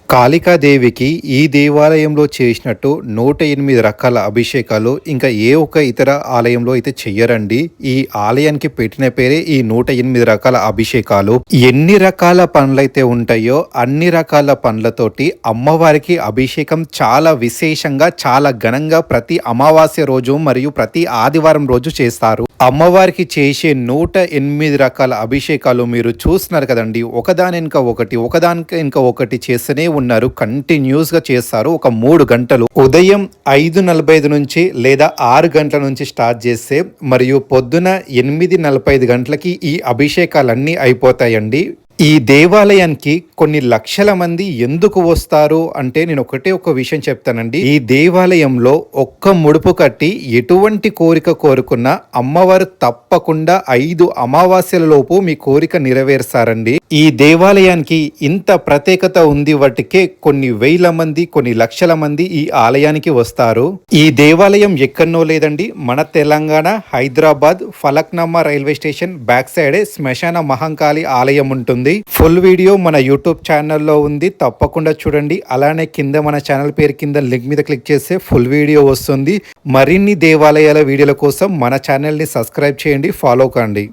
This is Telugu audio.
కాళికాదేవికి ఈ దేవాలయంలో చేసినట్టు 108 రకాల అభిషేకాలు ఇంకా ఏ ఒక్క ఇతర ఆలయంలో అయితే చెయ్యరండి. ఈ ఆలయానికి పెట్టిన పేరే ఈ 108 రకాల అభిషేకాలు. ఎన్ని రకాల పండ్లైతే ఉంటాయో అన్ని రకాల పండ్లతోటి అమ్మవారికి అభిషేకం చాలా విశేషంగా, చాలా ఘనంగా ప్రతి అమావాస్య రోజు మరియు ప్రతి ఆదివారం రోజు చేస్తారు. అమ్మవారికి చేసే 108 రకాల అభిషేకాలు మీరు చూస్తున్నారు కదండి. ఒకదానికి ఇంకా ఒకటి చేస్తూనే ఉన్నారు. కంటిన్యూస్ గా చేస్తారు. ఒక 3 గంటలు ఉదయం 5:45 నుంచి లేదా 6 గంటల నుంచి స్టార్ట్ చేస్తే మరియు పొద్దున 8:45 గంటలకి ఈ అభిషేకాలన్నీ అయిపోతాయండి. ఈ దేవాలయానికి కొన్ని లక్షల మంది ఎందుకు వస్తారు అంటే నేను ఒక విషయం చెప్తానండి. ఈ దేవాలయంలో ఒక్క ముడుపు కట్టి ఎటువంటి కోరిక కోరుకున్నా అమ్మవారు తప్పకుండా 5 అమావాస్యల లోపు మీ కోరిక నెరవేరుస్తారండి. ఈ దేవాలయానికి ఇంత ప్రత్యేకత ఉంది. వాటికే కొన్ని వేల మంది, కొన్ని లక్షల మంది ఈ ఆలయానికి వస్తారు. ఈ దేవాలయం ఎక్కడనో లేదండి, మన Telangana Hyderabad Falaknuma railway station back సైడే శ్మశాన మహంకాళి ఆలయం ఉంటుంది. ఫుల్ వీడియో మన యూట్యూబ్ ఛానల్లో ఉంది, తప్పకుండా చూడండి. అలానే కింద మన ఛానల్ పేరు కింద లింక్ మీద క్లిక్ చేస్తే ఫుల్ వీడియో వస్తుంది. మరిన్ని దేవాలయాల వీడియోల కోసం మన ఛానల్ని సబ్స్క్రైబ్ చేయండి, ఫాలో కండి.